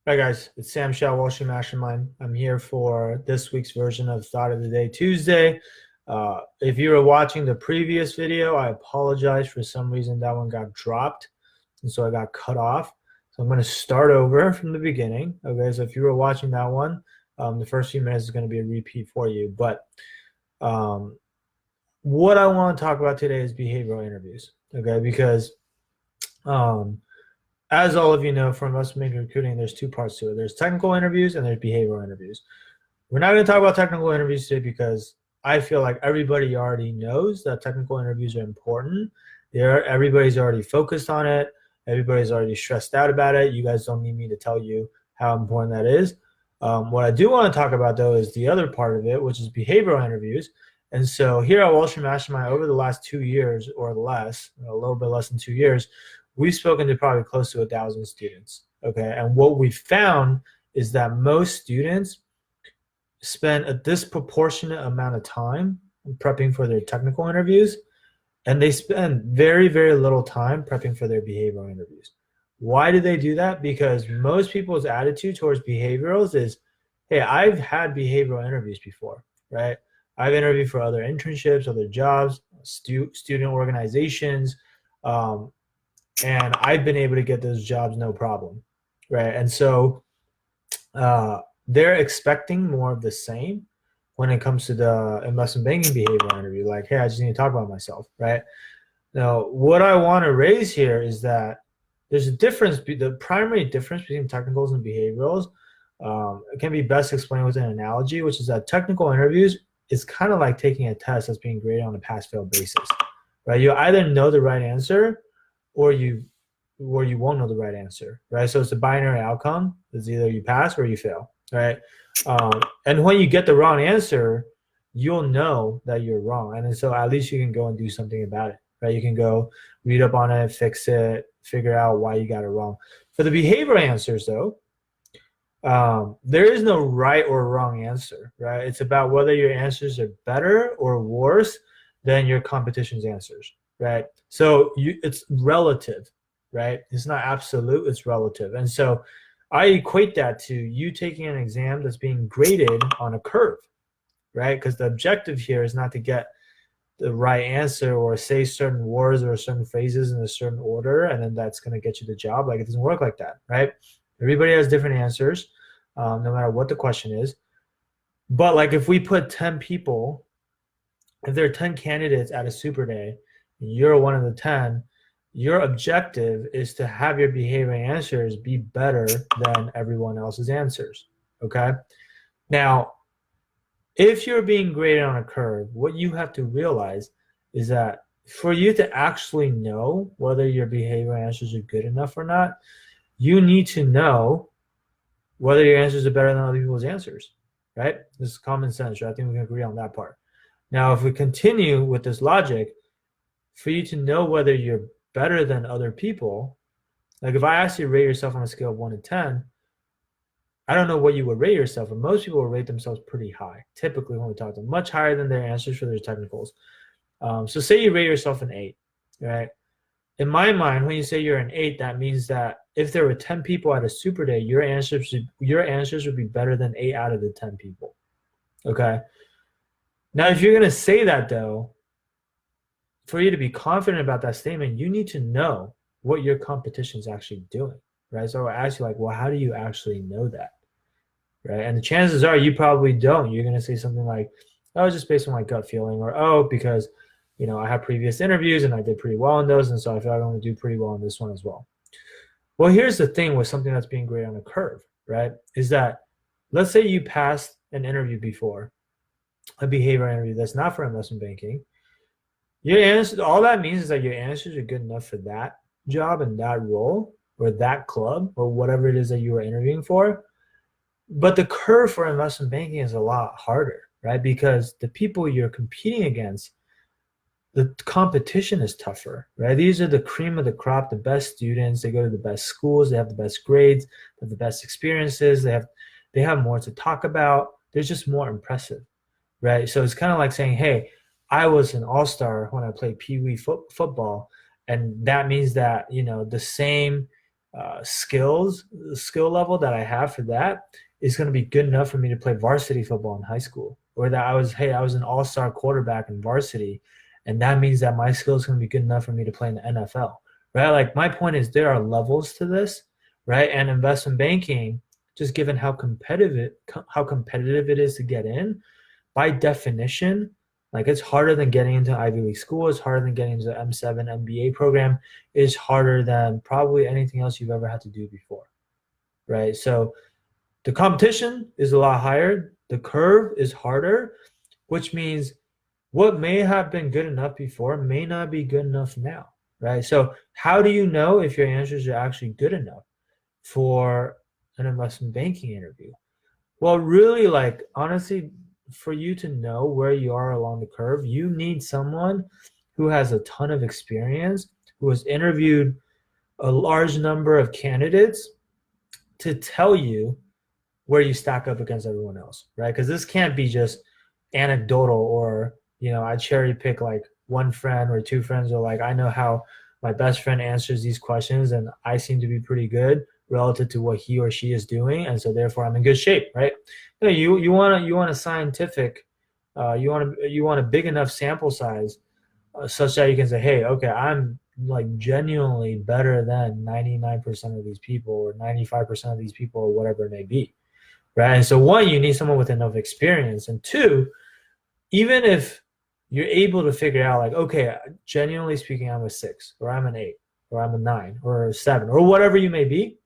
Hi guys, it's Sam Shaw, Wall Street Mastermind. I'm here for this week's version of Thought of the Day Tuesday. If you were watching the previous video, I apologize. For some reason that one got dropped, and so I got cut off. So I'm going to start over from the beginning. Okay, so if you were watching that one, the first few minutes is going to be a repeat for you. But um, what I want to talk about today is behavioral interviews. Okay, because um, as all of you know from investment banking recruiting, there's two parts to it. There's technical interviews and there's behavioral interviews. We're not going to talk about technical interviews today because I feel like everybody already knows that technical interviews are important. Everybody's already focused on it. Everybody's already stressed out about it. You guys don't need me to tell you how important that is. What I do want to talk about, though, is the other part of it, which is behavioral interviews. And so here at Wall Street Mastermind, over the last 2 years or less, a little bit less than 2 years, we've spoken to probably close to 1,000 students. Okay. And what we found is that most students spend a disproportionate amount of time prepping for their technical interviews, and they spend very, very little time prepping for their behavioral interviews. Why do they do that? Because most people's attitude towards behaviorals is, hey, I've had behavioral interviews before, right? I've interviewed for other internships, other jobs, student organizations, and I've been able to get those jobs no problem, right? And so they're expecting more of the same when it comes to the investment banking behavioral interview. Like, hey, I just need to talk about myself, right? Now, what I want to raise here is that there's a difference. The primary difference between technicals and behaviorals it can be best explained with an analogy, which is that technical interviews is kind of like taking a test that's being graded on a pass-fail basis, right? You either know the right answer or you won't know the right answer, right? So it's a binary outcome. It's either you pass or you fail, right? And when you get the wrong answer, you'll know that you're wrong. And so at least you can go and do something about it, right? You can go read up on it, fix it, figure out why you got it wrong. For the behavioral answers, though, there is no right or wrong answer, right? It's about whether your answers are better or worse than your competition's answers, right? So it's relative, right? It's not absolute, it's relative. And so I equate that to you taking an exam that's being graded on a curve, right? Because the objective here is not to get the right answer or say certain words or certain phrases in a certain order, and then that's going to get you the job. Like, it doesn't work like that, right? Everybody has different answers, no matter what the question is. But like, if we put 10 people, if there are 10 candidates at a super day, and you're one of the 10, your objective is to have your behavior answers be better than everyone else's answers, okay? Now, if you're being graded on a curve, what you have to realize is that for you to actually know whether your behavior answers are good enough or not, you need to know whether your answers are better than other people's answers, right? This is common sense, right? I think we can agree on that part. Now, if we continue with this logic, for you to know whether you're better than other people, like if I ask you to rate yourself on a scale of 1 to 10, I don't know what you would rate yourself, but most people will rate themselves pretty high, typically when we talk to them, much higher than their answers for their technicals. So say you rate yourself an 8, right? In my mind, when you say you're an 8, that means that if there were 10 people at a super day, your answers would be better than 8 out of the 10 people, okay? Now, if you're going to say that, though, for you to be confident about that statement, you need to know what your competition is actually doing, right? So I ask you, like, well, how do you actually know that, right? And the chances are you probably don't. You're going to say something like, oh, just based on my gut feeling, or, oh, because, I had previous interviews and I did pretty well in those, and so I feel like I'm going to do pretty well in this one as well. Well, here's the thing with something that's being graded on a curve, right, is that let's say you passed an interview before, a behavior interview that's not for investment banking. Your answer, all that means is that your answers are good enough for that job and that role or that club or whatever it is that you were interviewing for. But the curve for investment banking is a lot harder, right? Because the people you're competing against, the competition is tougher, right? These are the cream of the crop, the best students. They go to the best schools. They have the best grades. They have the best experiences. They have more to talk about. They're just more impressive, right? So it's kind of like saying, hey, I was an all-star when I played Pee Wee football, and that means that the same the skill level that I have for that is going to be good enough for me to play varsity football in high school, or that I was an all-star quarterback in varsity, and that means that my skill is going to be good enough for me to play in the NFL, right? Like my point is there are levels to this, right? And investment banking, just given how competitive it is to get in, by definition, like it's harder than getting into Ivy League school. It's harder than getting into the M7 MBA program. It's harder than probably anything else you've ever had to do before, right? So the competition is a lot higher. The curve is harder, which means what may have been good enough before may not be good enough now, right? So how do you know if your answers are actually good enough for an investment banking interview? Well, really, like honestly, for you to know where you are along the curve, you need someone who has a ton of experience, who has interviewed a large number of candidates to tell you where you stack up against everyone else, right? Because this can't be just anecdotal or, I cherry pick like one friend or two friends, or like I know how my best friend answers these questions and I seem to be pretty good relative to what he or she is doing, and so therefore I'm in good shape, right? You want a scientific, you want a big enough sample size such that you can say, hey, okay, I'm like genuinely better than 99% of these people or 95% of these people or whatever it may be, right? And so one, you need someone with enough experience, and two, even if you're able to figure out like, okay, genuinely speaking, I'm a 6 or I'm an 8 or I'm a 9 or a 7 or whatever you may be,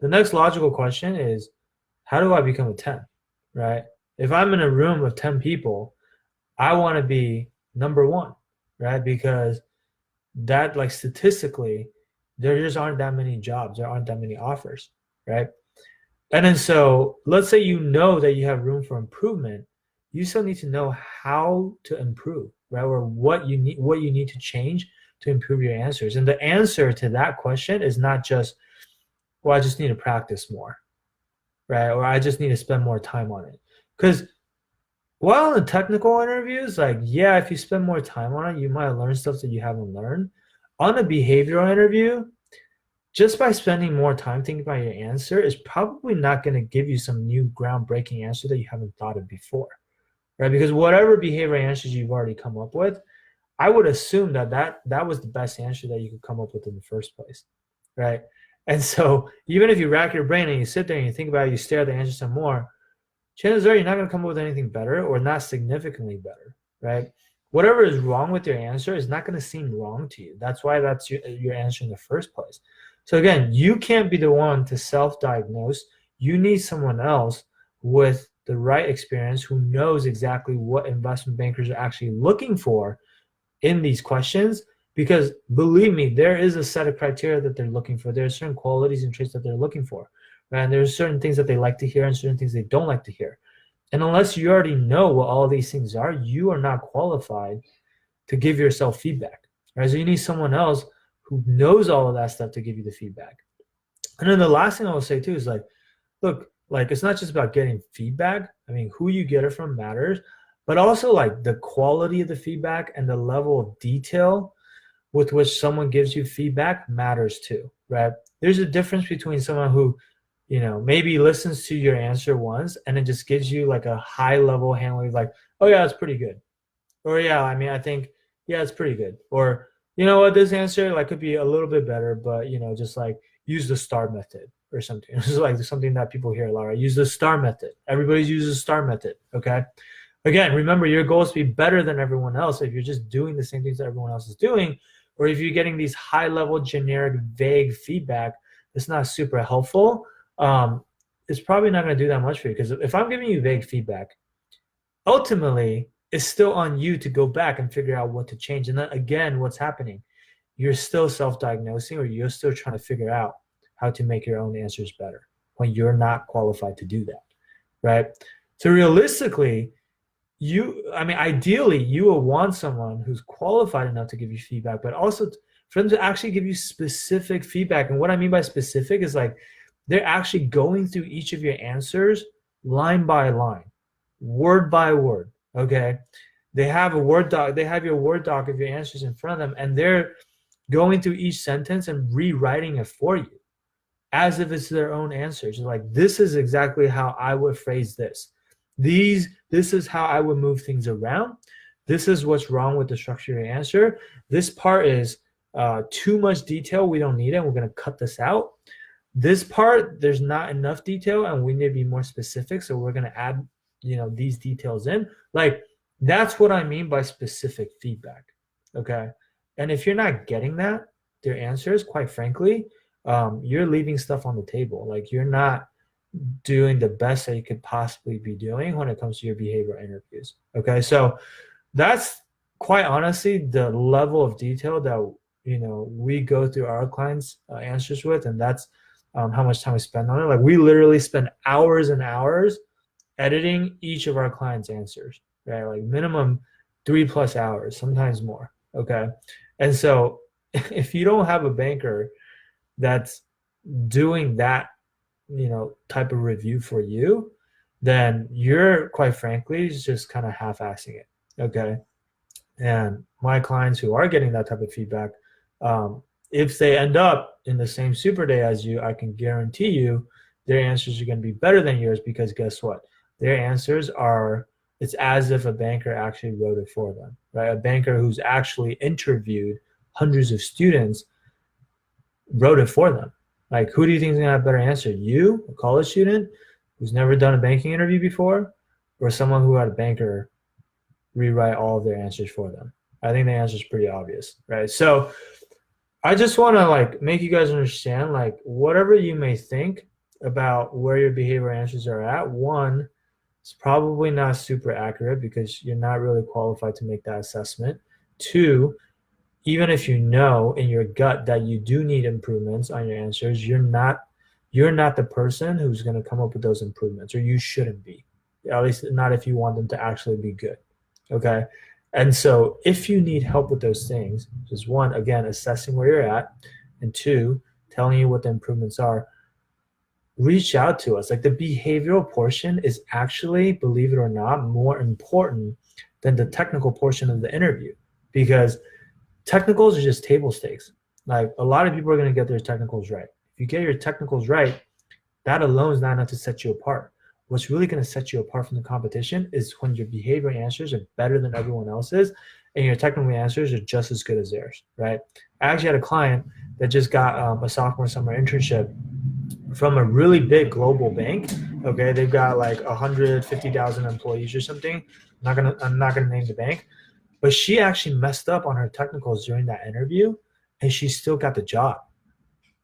the next logical question is, how do I become a 10, right? If I'm in a room of 10 people, I want to be number 1, right? Because that, like, statistically, there just aren't that many jobs, there aren't that many offers, right? And then so let's say you know that you have room for improvement, you still need to know how to improve, right? Or what you need to change to improve your answers. And the answer to that question is not just, well, I just need to practice more, right? Or I just need to spend more time on it. Because while in technical interviews, like, yeah, if you spend more time on it, you might learn stuff that you haven't learned. On a behavioral interview, just by spending more time thinking about your answer is probably not going to give you some new groundbreaking answer that you haven't thought of before, right? Because whatever behavioral answers you've already come up with, I would assume that was the best answer that you could come up with in the first place, right? And so even if you rack your brain and you sit there and you think about it, you stare at the answer some more, chances are you're not going to come up with anything better or not significantly better, right? Whatever is wrong with your answer is not going to seem wrong to you. That's why that's your answer in the first place. So again, you can't be the one to self-diagnose. You need someone else with the right experience who knows exactly what investment bankers are actually looking for in these questions, because believe me, there is a set of criteria that they're looking for. There are certain qualities and traits that they're looking for, right? And there's certain things that they like to hear and certain things they don't like to hear. And unless you already know what all these things are, you are not qualified to give yourself feedback, right? So you need someone else who knows all of that stuff to give you the feedback. And then the last thing I will say too is like, look, like it's not just about getting feedback. I mean, who you get it from matters, but also like the quality of the feedback and the level of detail with which someone gives you feedback matters too, right? There's a difference between someone who, maybe listens to your answer once and it just gives you like a high level handling, like, oh yeah, it's pretty good. Or yeah, I mean, I think, yeah, it's pretty good. Or, you know what, this answer like could be a little bit better, but just like use the STAR method or something. This is like something that people hear a lot, right? Use the STAR method. Everybody uses the STAR method, okay? Again, remember, your goal is to be better than everyone else. If you're just doing the same things that everyone else is doing, or if you're getting these high-level, generic, vague feedback that's not super helpful, it's probably not going to do that much for you. Because if I'm giving you vague feedback, ultimately, it's still on you to go back and figure out what to change. And then again, what's happening? You're still self-diagnosing, or you're still trying to figure out how to make your own answers better when you're not qualified to do that, right? So realistically, ideally, you will want someone who's qualified enough to give you feedback, but also for them to actually give you specific feedback. And what I mean by specific is like they're actually going through each of your answers line by line, word by word, okay? They have a Word doc. They have your Word doc of your answers in front of them, and they're going through each sentence and rewriting it for you, as if it's their own answers. Like, this is exactly how I would phrase this. This is how I would move things around. This is what's wrong with the structure of your answer. This part is too much detail. We don't need it. We're going to cut this out. This part, there's not enough detail and we need to be more specific. So we're going to add, these details in. Like, that's what I mean by specific feedback. Okay. And if you're not getting that, their answers, quite frankly, you're leaving stuff on the table. Like, you're not doing the best that you could possibly be doing when it comes to your behavioral interviews. Okay. So that's quite honestly the level of detail that, we go through our clients' answers with. And that's how much time we spend on it. Like, we literally spend hours and hours editing each of our clients' answers, right? Like, minimum 3+ hours, sometimes more. Okay. And so if you don't have a banker that's doing that, type of review for you, then you're, quite frankly, just kind of half-assing it. Okay. And my clients who are getting that type of feedback, if they end up in the same super day as you, I can guarantee you their answers are going to be better than yours, because guess what? Their answers are, it's as if a banker actually wrote it for them, right? A banker who's actually interviewed hundreds of students wrote it for them. Like, who do you think is going to have a better answer? You, a college student who's never done a banking interview before, or someone who had a banker rewrite all of their answers for them? I think the answer is pretty obvious, right? So I just want to make you guys understand, whatever you may think about where your behavior answers are at, one, it's probably not super accurate because you're not really qualified to make that assessment. Two, even if you know in your gut that you do need improvements on your answers, you're not the person who's going to come up with those improvements, or you shouldn't be, at least not if you want them to actually be good. Okay. And so if you need help with those things, just one, again, assessing where you're at, and two, telling you what the improvements are, reach out to us. Like, the behavioral portion is actually, believe it or not, more important than the technical portion of the interview, because technicals are just table stakes. Like, a lot of people are going to get their technicals right. If you get your technicals right, that alone is not enough to set you apart. What's really going to set you apart from the competition is when your behavior answers are better than everyone else's and your technical answers are just as good as theirs, right? I actually had a client that just got a sophomore summer internship from a really big global bank. Okay, they've got like 150,000 employees or something. I'm not gonna name the bank, but she actually messed up on her technicals during that interview, and she still got the job.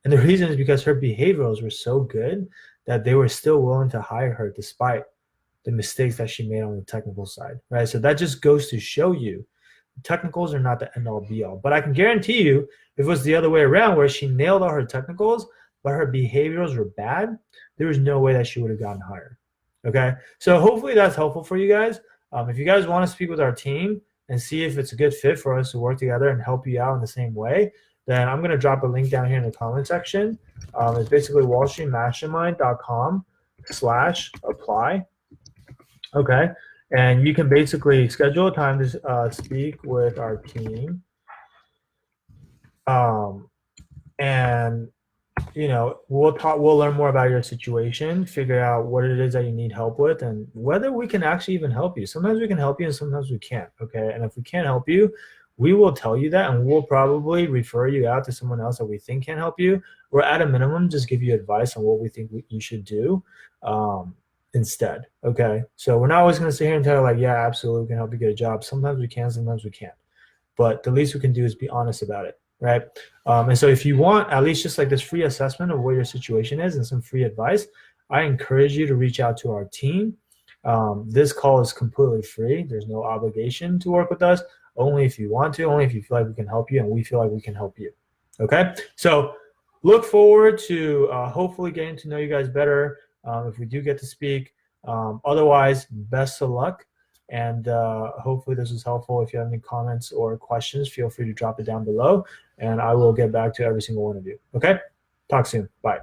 And the reason is because her behaviorals were so good that they were still willing to hire her despite the mistakes that she made on the technical side, right? So that just goes to show you technicals are not the end all be all. But I can guarantee you, if it was the other way around where she nailed all her technicals, but her behaviorals were bad, there was no way that she would have gotten hired. Okay. So hopefully that's helpful for you guys. If you guys want to speak with our team and see if it's a good fit for us to work together and help you out in the same way, then I'm going to drop a link down here in the comment section. It's basically wallstreetmastermind.com/apply. Okay. And you can basically schedule a time to speak with our team. And we'll learn more about your situation, figure out what it is that you need help with, and whether we can actually even help you. Sometimes we can help you and sometimes we can't. Okay. And if we can't help you, we will tell you that, and we'll probably refer you out to someone else that we think can help you, or at a minimum, just give you advice on what we think you should do instead. Okay. So we're not always going to sit here and tell you like, yeah, absolutely, we can help you get a job. Sometimes we can, sometimes we can't. But the least we can do is be honest about it. Right. And so if you want at least just like this free assessment of what your situation is and some free advice, I encourage you to reach out to our team. This call is completely free. There's no obligation to work with us, only if you want to, only if you feel like we can help you and we feel like we can help you. Okay. So look forward to hopefully getting to know you guys better if we do get to speak. Otherwise, best of luck. And hopefully this was helpful. If you have any comments or questions, feel free to drop it down below, and I will get back to every single one of you. Okay? Talk soon. Bye.